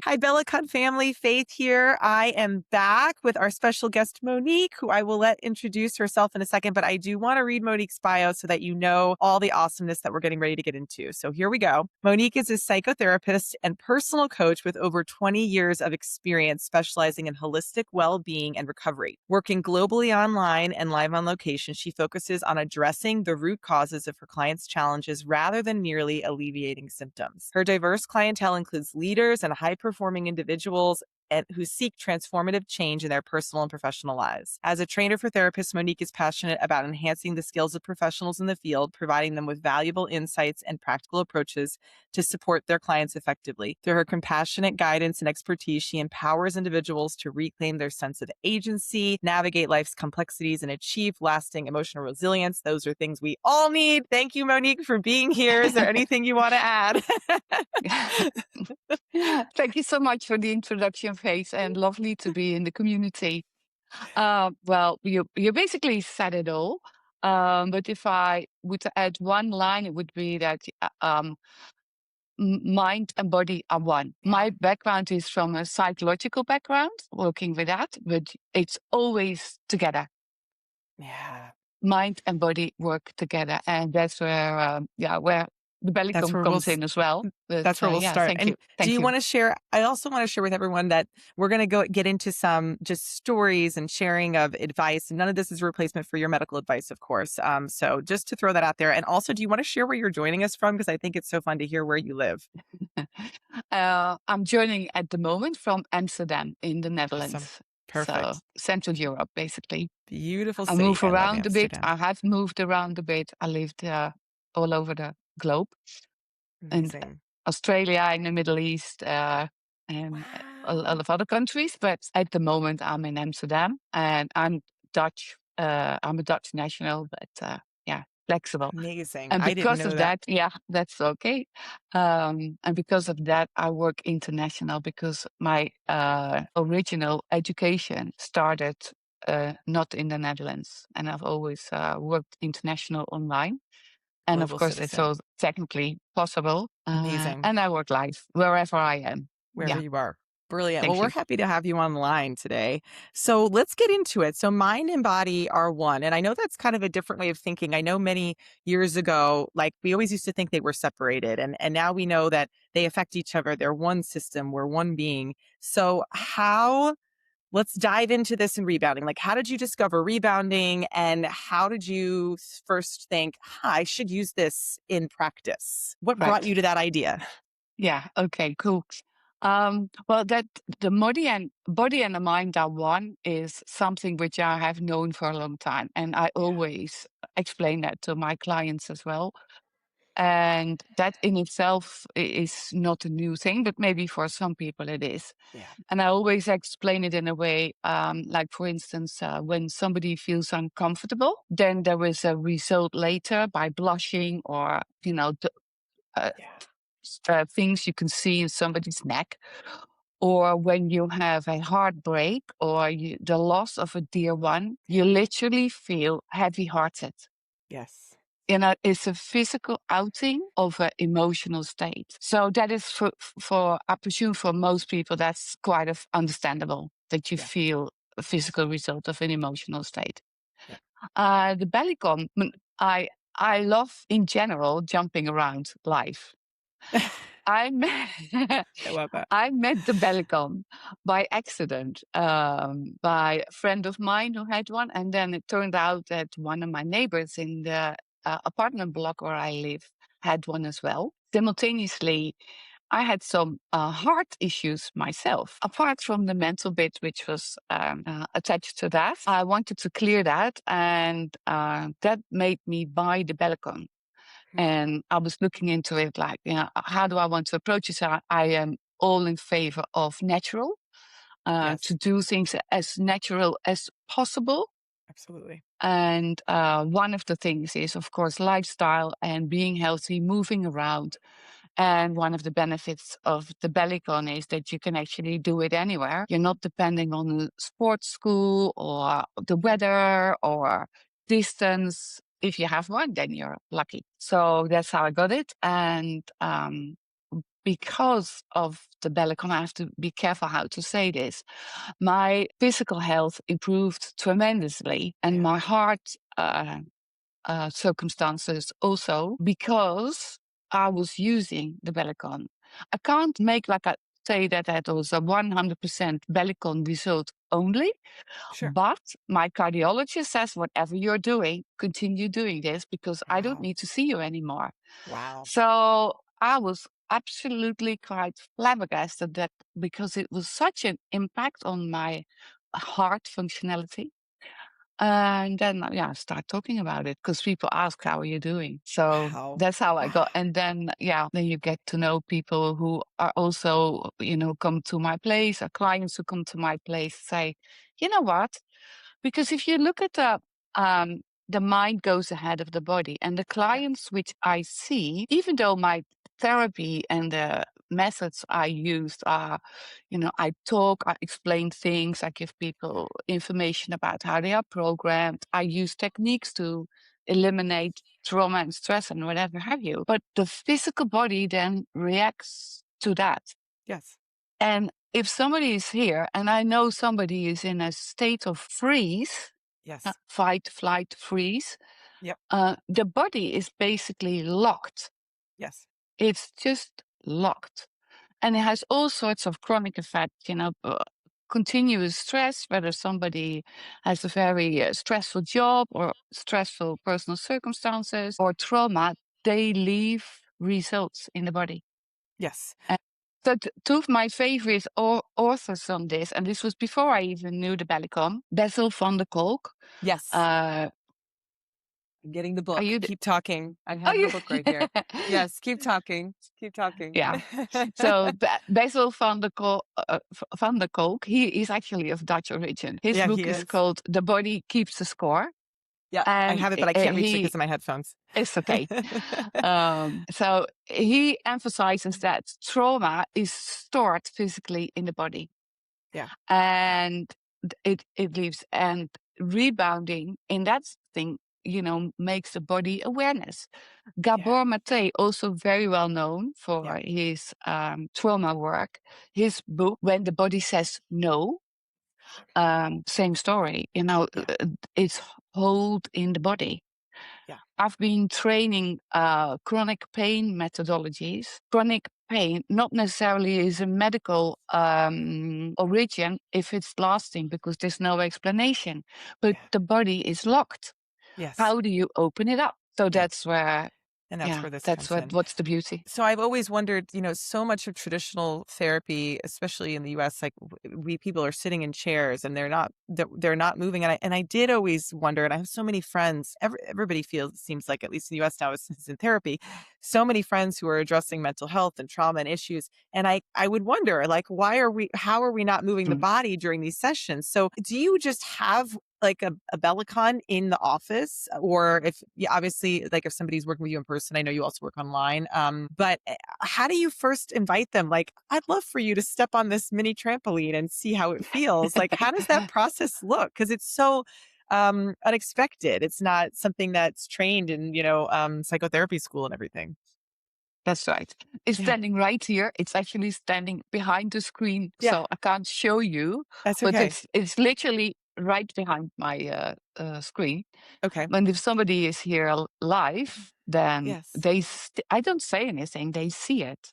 Hi, bellicon family. Fayth here. I am back with our special guest, Monique, who I will let introduce herself in a second, but I do want to read Monique's bio so that you know all the awesomeness that we're getting ready to get into. So here we go. Monique is a psychotherapist and personal coach with over 20 years of experience specializing in holistic well-being and recovery. Working globally online and live on location, she focuses on addressing the root causes of her clients' challenges rather than merely alleviating symptoms. Her diverse clientele includes leaders and high-performing individuals who seek transformative change in their personal and professional lives. As a trainer for therapists, Monique is passionate about enhancing the skills of professionals in the field, providing them with valuable insights and practical approaches to support their clients effectively. Through her compassionate guidance and expertise, she empowers individuals to reclaim their sense of agency, navigate life's complexities, and achieve lasting emotional resilience. Those are things we all need. Thank you, Monique, for being here. Is there anything you want to add? Thank you so much for the introduction, Fayth, and lovely to be in the community. Well, you basically said it all. But if I would add one line, it would be that mind and body are one. My background is from a psychological background, working with that, but it's always together. Yeah. Mind and body work together, and that's where the bellicon comes in as well. But, that's where we'll start. Thank you. Do you want to share? I also want to share with everyone that we're going to get into some just stories and sharing of advice. None of this is a replacement for your medical advice, of course. So just to throw that out there. And also, do you want to share where you're joining us from? Because I think it's so fun to hear where you live. I'm joining at the moment from Amsterdam in the Netherlands. Awesome. Perfect. So Central Europe, basically. Beautiful city. I move around a bit. I have moved around a bit. I lived all over the globe. Amazing. And Australia, in the Middle East, and a lot of other countries. But at the moment, I'm in Amsterdam, and I'm Dutch. I'm a Dutch national, but flexible. Amazing. And I didn't because know of that. That's okay. And because of that, I work international because my original education started not in the Netherlands, and I've always worked international online. And of Global course, it's citizen. so technically possible. Amazing. And I work live wherever I am. Wherever you are. Brilliant. Thank Well, we're you. happy to have you on the line today. So let's get into it. So mind and body are one. And I know that's kind of a different way of thinking. I know many years ago, like we always used to think they were separated. And now we know that they affect each other. They're one system. We're one being. So let's dive into this in rebounding. Like, how did you discover rebounding? And how did you first think, I should use this in practice? What brought you to that idea? Yeah. Okay, cool. Well, that the body and the mind are one is something which I have known for a long time. And I always explain that to my clients as well. And that in itself is not a new thing, but maybe for some people it is. Yeah. And I always explain it in a way, like for instance, when somebody feels uncomfortable, then there is a result later by blushing or, things you can see in somebody's neck. Or when you have a heartbreak or the loss of a dear one, you literally feel heavy-hearted. Yes. It's a physical outing of an emotional state. So that is for I presume for most people, that's quite understandable that you feel a physical result of an emotional state. Yeah. The bellicon, I love in general jumping around life. I met the bellicon by accident, by a friend of mine who had one. And then it turned out that one of my neighbors in the apartment block where I live had one as well. Simultaneously, I had some heart issues myself. Apart from the mental bit, which was attached to that, I wanted to clear that. And that made me buy the bellicon. And I was looking into it like, how do I want to approach it? So I am all in favor of natural, to do things as natural as possible. Absolutely. And one of the things is, of course, lifestyle and being healthy, moving around. And one of the benefits of the bellicon is that you can actually do it anywhere. You're not depending on a sports school or the weather or distance. If you have one, then you're lucky. So that's how I got it. And because of the bellicon, I have to be careful how to say this. My physical health improved tremendously, and my heart circumstances also, because I was using the bellicon. I can't make like I say that was a 100% bellicon result only, Sure. but my cardiologist says whatever you're doing, continue doing this because I don't Wow. need to see you anymore. Wow. So I was absolutely quite flabbergasted that because it was such an impact on my heart functionality. And then, I start talking about it because people ask, how are you doing? So Wow. that's how I got. Wow. And then, then you get to know people who are also, come to my place, or clients who come to my place say, you know what? Because if you look at the mind goes ahead of the body, and the Yeah. clients which I see, even though my therapy and the methods I used are, I talk, I explain things, I give people information about how they are programmed. I use techniques to eliminate trauma and stress and whatever have you. But the physical body then reacts to that. Yes. And if somebody is here and I know somebody is in a state of freeze, Yes. fight, flight, freeze, Yep. the body is basically locked. Yes. It's just locked. And it has all sorts of chronic effects, continuous stress, whether somebody has a very stressful job or stressful personal circumstances or trauma, they leave results in the body. Yes. So two of my favorite authors on this, and this was before I even knew the Bellicon, Bessel van der Kolk. Yes. Uh, I'm getting the are book. you? Keep talking. I Oh, have the you? book right here. Yes. Keep talking. Keep talking. Yeah. So Bessel van der Kolk, he is actually of Dutch origin. His Yeah, he book is is. called "The Body Keeps the Score," Yeah, I and have it, but I can't reach it he because of my headphones. it's okay. So he emphasizes that trauma is stored physically in the body. Yeah. And it leaves, and rebounding in that thing, makes the body awareness. Yeah. Gabor Mate, also very well known Yeah. for his trauma work, his book When the Body Says No, same story, Yeah. it's hold in the body. Yeah. I've been training chronic pain methodologies. Chronic pain not necessarily is a medical origin if it's lasting because there's no explanation, but Yeah. the body is locked. Yes. How do you open it up? So Yeah. that's where, And that's where this that's comes in. what's the beauty. So I've always wondered, so much of traditional therapy, especially in the US, like we people are sitting in chairs and they're not moving. And I did always wonder, and I have so many friends, everybody seems like, at least in the US now is in therapy, so many friends who are addressing mental health and trauma and issues. And I would wonder, like, how are we not moving the Mm. body during these sessions? So do you just have like a bellicon in the office, or if obviously, like if somebody's working with you in person, I know you also work online. But how do you first invite them? Like, I'd love for you to step on this mini trampoline and see how it feels. Like, how does that process look? Because it's so unexpected. It's not something that's trained in, psychotherapy school and everything. That's right. It's Yeah. standing right here. It's actually standing behind the screen, Yeah. so I can't show you, That's but okay. it's literally right behind my screen. Okay. And if somebody is here live, then Yes. I don't say anything, they see it.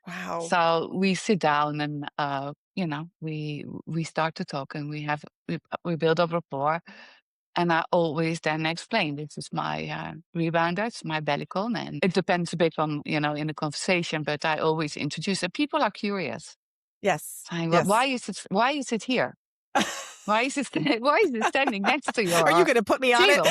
Wow. So we sit down and, we start to talk and we build up rapport. And I always then explain, this is my rebounder, it's my bellicon. And it depends a bit on, in the conversation, but I always introduce it. People are curious, Yes. saying, well, Yes. why is it here? Why is it, why is it standing next to Are you your going to put me on table?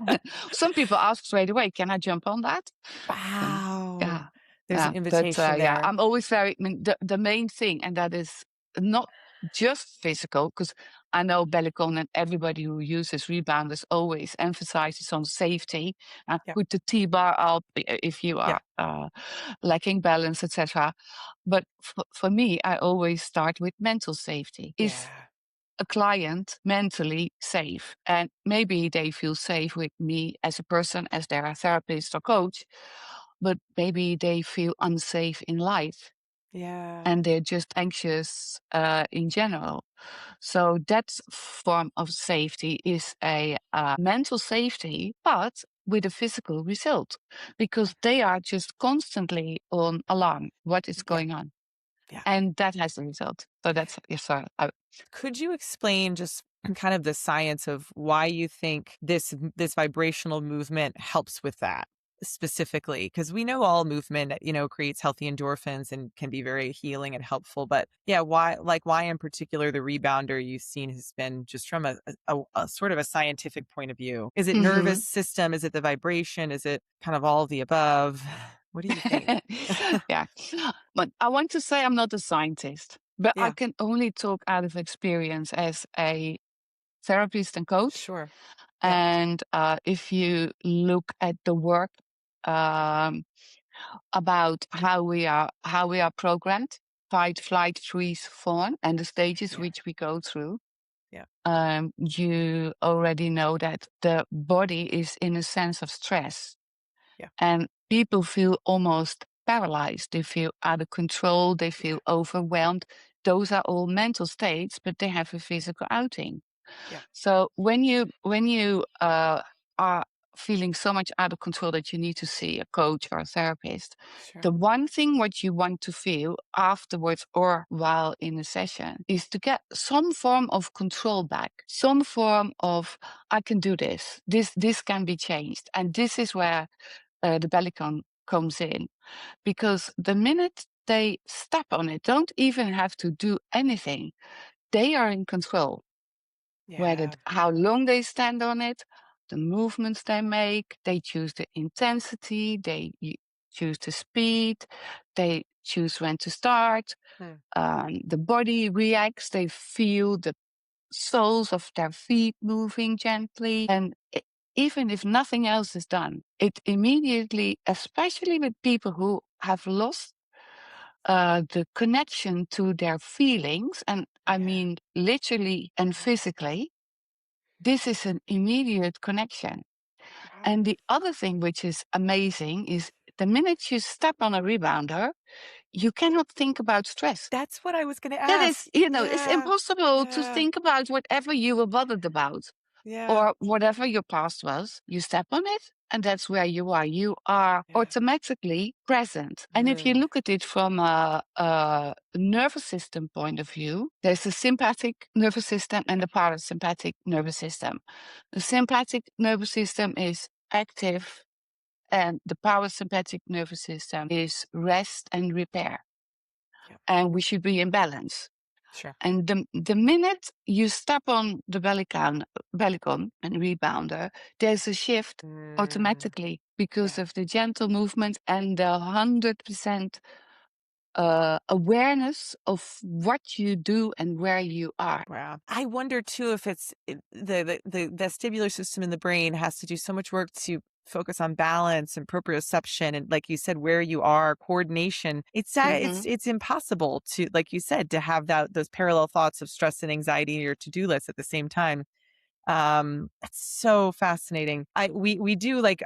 it? Some people ask straight away, can I jump on that? And Wow. yeah, There's an but invitation there. I'm always very, the main thing, and that is not just physical, because I know Bellicon and everybody who uses rebounders always emphasizes on safety. Yeah. Put the T-bar up if you Yeah. are lacking balance, etc. But for me, I always start with mental safety. Is Yeah. a client mentally safe? And maybe they feel safe with me as a person, as their therapist or coach, but maybe they feel unsafe in life Yeah. and they're just anxious in general. So that form of safety is a mental safety, but with a physical result, because they are just constantly on alarm. What is Yeah. going on? Yeah. And that has a result. So that's, yes, sorry. Could you explain just kind of the science of why you think this vibrational movement helps with that specifically? Because we know all movement, creates healthy endorphins and can be very healing and helpful. But yeah, why in particular the rebounder you've seen has been just from a sort of a scientific point of view? Is it Mhm. nervous system? Is it the vibration? Is it kind of all of the above? What do you think? Yeah. But I want to say I'm not a scientist, but I Yeah, can only talk out of experience as a therapist and coach. sure. Yeah, And if you look at the work um, about how we are programmed, fight, flight, freeze, fawn, and the stages yeah, which we go through, yeah, you already know that the body is in a sense of stress, yeah, and people feel almost paralyzed. They feel out of control. They yeah, feel overwhelmed. Those are all mental states, but they have a physical outing. yeah. So when you are feeling so much out of control that you need to see a coach or a therapist, Sure. the one thing what you want to feel afterwards or while in a session is to get some form of control back, some form of I can do this. This can be changed, and this is where the bellicon comes in, because the minute they step on it, don't even have to do anything. They are in control whether Yeah. how long they stand on it, the movements they make, they choose the intensity, choose the speed, they choose when to start. Hmm. The body reacts, they feel the soles of their feet moving gently. And even if nothing else is done, it immediately, especially with people who have lost the connection to their feelings, and I Yeah. mean literally and physically, this is an immediate connection. Wow. And the other thing which is amazing is the minute you step on a rebounder, you cannot think about stress. That's what I was going to That ask. is, it's Yeah. impossible to Yeah. think about whatever you were bothered about Yeah. or whatever your past was. You step on it, and that's where you are. You are Yeah. automatically present. And if you Hmm. look at it from a nervous system point of view, there's the sympathetic nervous system and the parasympathetic nervous system. The sympathetic nervous system is active, and the parasympathetic nervous system is rest and repair. Yeah. And we should be in balance. Sure. And the minute you step on the bellicon and rebounder, there's a shift Mm. automatically because Yeah. of the gentle movement and the 100% awareness of what you do and where you are. Wow. I wonder too if the vestibular system in the brain has to do so much work to focus on balance and proprioception and, like you said, where you are, coordination. Hmm. It's impossible to, like you said, to have those parallel thoughts of stress and anxiety in your to-do list at the same time. It's so fascinating. We do like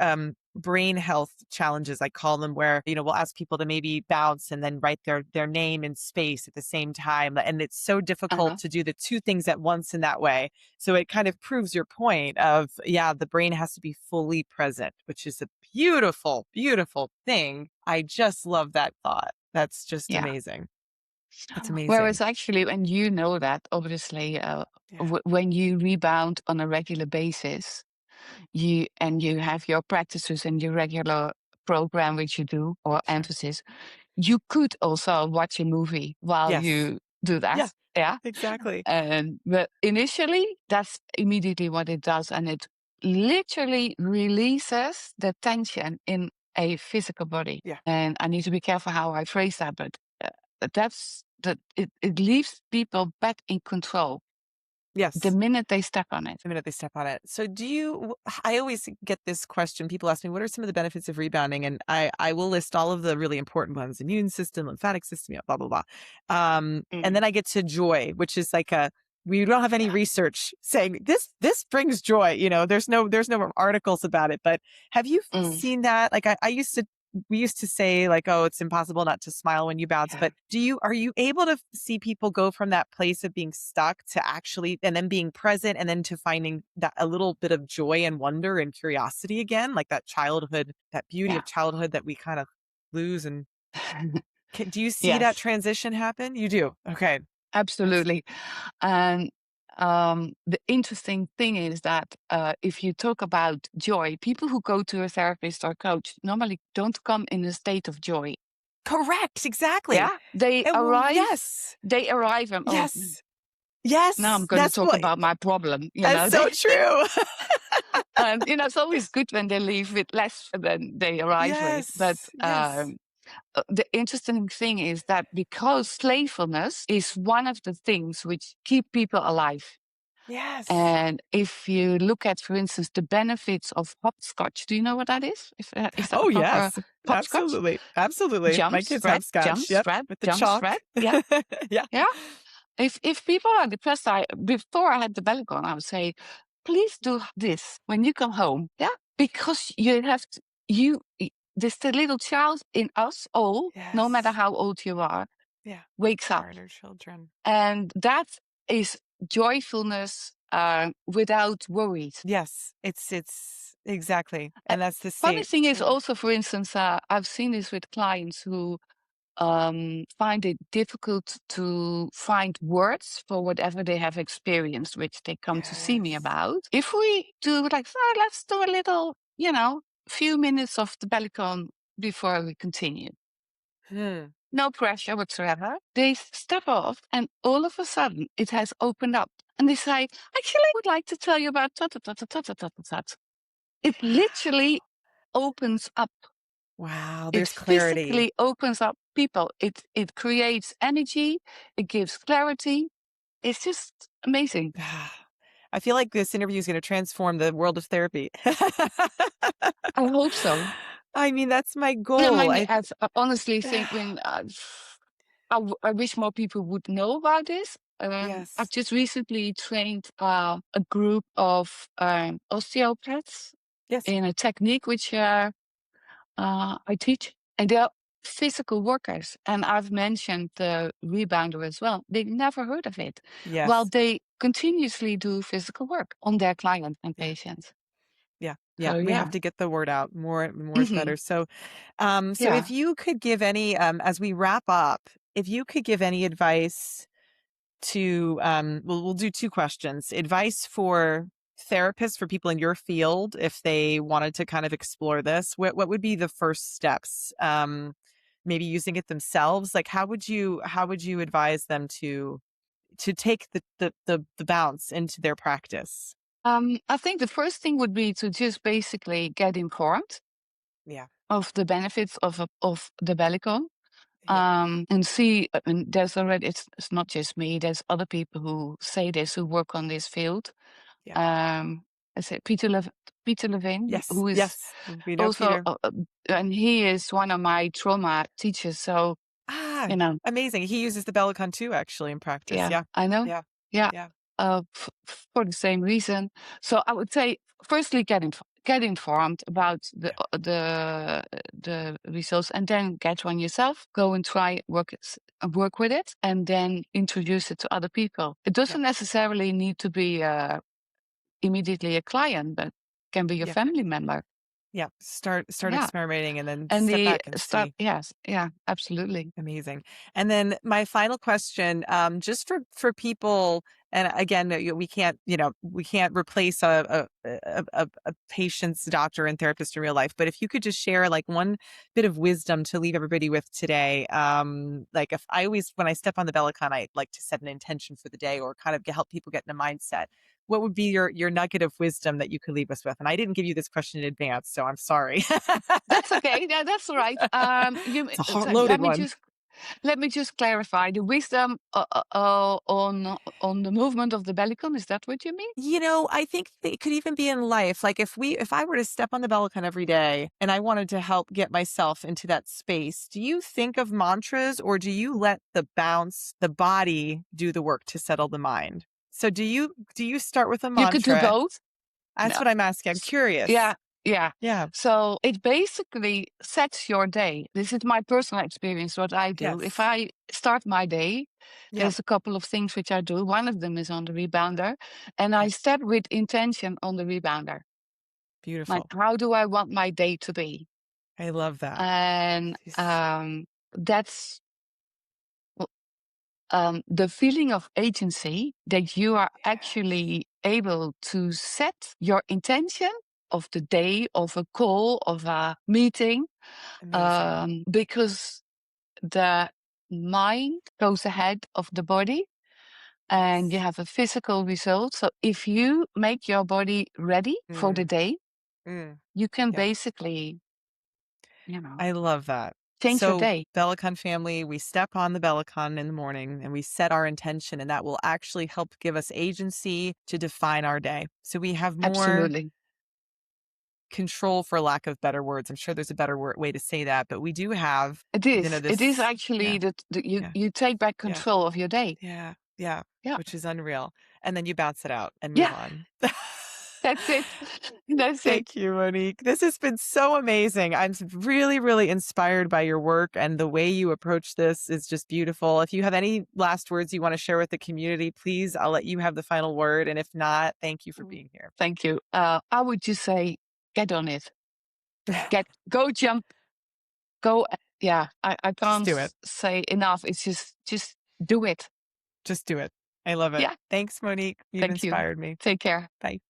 brain health challenges, I call them, where, we'll ask people to maybe bounce and then write their name in space at the same time. And it's so difficult Uh-huh. to do the two things at once in that way. So it kind of proves your point of, yeah, the brain has to be fully present, which is a beautiful, beautiful thing. I just love that thought. That's just Yeah. amazing. That's amazing. Whereas actually, when you know that, obviously, Yeah, when you rebound on a regular basis, you have your practices and your regular program which you do or sure. emphasis, you could also watch a movie while Yes. you do Yeah, that. Yeah. exactly. And but initially that's immediately what it does, and it literally releases the tension in a physical body. Yeah. And I need to be careful how I phrase that, but that's that it leaves people back in control the Yes. minute they step on it. The minute they step on it. So I always get this question. People ask me, what are some of the benefits of rebounding? And I will list all of the really important ones: immune system, lymphatic system, blah, blah, blah. And Mm, then I get to joy, which is like we don't have any yeah. research saying this brings joy. There's no articles about it, but have you Mm, seen that? Like I used to we used to say like, oh, it's impossible not to smile when you bounce. Yeah. But are you able to see people go from that place of being stuck to actually, and then being present and then to finding that a little bit of joy and wonder and curiosity again, like that childhood, that beauty Yeah. of childhood that we kind of lose? And do you see that Yes, transition happen? You do. Okay. That's absolutely. And the interesting thing is that if you talk about joy, people who go to a therapist or coach normally don't come in a state of joy. correct. Exactly. Yeah, they And arrive. yes, They arrive and yes, now I'm yes. going to talk about my problem. That's so true. And it's always good when they leave with less than they arrive with. But Yes, yes, the interesting thing is that because playfulness is one of the things which keep people alive. yes. And if you look at, for instance, the benefits of hopscotch, do you know what that is? Is that a Oh, proper yes. hopscotch? Absolutely. Absolutely. Jump, My kids spread, have scotch. jump, Yep. spread, With the jump, chalk. spread. Yeah, Yeah. yeah. If people are depressed, before I had the bellicon, I would say, please do this when you come home. Yeah, because you have to, there's the little child in us all, no matter Yes. how old you are, Yeah. wakes Our up, inner children. and that is joyfulness without worries. Yes. It's exactly. Uh, And that's the Funny state. thing is Yeah. also, for instance, I've seen this with clients who find it difficult to find words for whatever they have experienced, which they come to see me Yes. about. If we do like, oh, let's do a little, few minutes of the bellicon before we continue. Hmm. No pressure whatsoever. They step off, and all of a sudden it has opened up. And they say, actually, I would like to tell you about ta ta ta ta ta ta ta ta. Ta." It literally opens up. Wow. It There's clarity. physically opens up people. It creates energy. It gives clarity. It's just amazing. I feel like this interview is going to transform the world of therapy. I hope so. I mean, that's my I goal. mean, I honestly think when I wish more people would know about this. I've Yes. just recently trained a group of osteopaths Yes. in a technique which I teach, and they're physical workers. And I've mentioned the rebounder as well. They never heard of it, while Yes. they continuously do physical work on their clients and Yeah. patients. Yeah. Yeah. So We have yeah, to get the word out. More is hmm better. So, so if yeah. you could give any, as we wrap up, if you could give any advice to, we'll do two questions. Advice for therapists, for people in your field, if they wanted to kind of explore this, what would be the first steps? Maybe using it themselves. Like, how would you advise them to take the bounce into their practice? I think the first thing would be to just basically get informed Yeah. of the benefits of the bellicon. Yeah. And see, and there's already, it's not just me, there's other people who say this, who work on this field. Yeah. I say Peter Levine, Yes. who is Yes. We know also, Peter. and he is one of my trauma teachers. So, Ah, you know, amazing. He uses the bellicon too, actually, in practice. yeah, Yeah. I know. Yeah. Yeah. Yeah. For the same reason. So I would say, firstly, get informed about Yeah. the results, and then get one yourself. Go and try work with it, and then introduce it to other people. It Yeah. doesn't necessarily need to be immediately a client, but can be a Yeah. family member. Yeah. Start Yeah, experimenting and then and step the back and start. see. Yes, yeah, absolutely. Amazing. And then my final question, just for people, and again, we can't replace a patient's doctor and therapist in real life, but if you could just share like one bit of wisdom to leave everybody with today, like if I always, when I step on the bellicon, I like to set an intention for the day or kind of help people get in a mindset. What would be your nugget of wisdom that you could leave us with? And I didn't give you this question in advance, so I'm sorry. That's okay. Yeah, that's all right. It's a So loaded one. let me just clarify the wisdom on the movement of the bellicon. Is that what you mean? I think it could even be in life. Like if I were to step on the bellicon every day and I wanted to help get myself into that space, do you think of mantras or do you let the body do the work to settle the mind? So do you start with a You could do mantra? both. That's No. what I'm asking. I'm S- Yeah, curious. Yeah. Yeah. So it basically sets your day. This is my personal experience, what I do. If Yes. I start my day, Yeah. there's a couple of things which I do. One of them is on the rebounder, and I Okay. start with intention on the rebounder. Like, Beautiful. how do I want my day to be? I love that. And Yes. that's the feeling of agency that you are actually able to set your intention of the day, of a call, of a meeting, Amazing. because the mind goes ahead of the body and you Yes. have a physical result. So if you make your body ready for the Mm, day, mm. you can Yeah. basically, you know, I love that. change your So, day. bellicon family, we step on the bellicon in the morning and we set our intention, and that will actually help give us agency to define our day. So we have more Absolutely. control, for lack of better words. I'm sure there's a better way to say that, but we do have, It you know, is. It is this. actually Yeah, that you, yeah, you take back yeah, control of your day. yeah, yeah, Yeah. which is unreal. And then you bounce it out and move Yeah. on. That's it. That's it. Thank you, Monique. This has been so amazing. Really, really inspired by your work, and the way you approach this is just beautiful. If you have any last words you want to share with the community, please, I'll let you have the final word. And if not, thank you for being here. Thank you. I would just say, get on it. Go jump, go. Yeah, I Just can't do it. say enough. It's just do it. Just do it. I love it. Yeah. Thanks, Monique. You've Thank you. inspired me. Take care. Bye.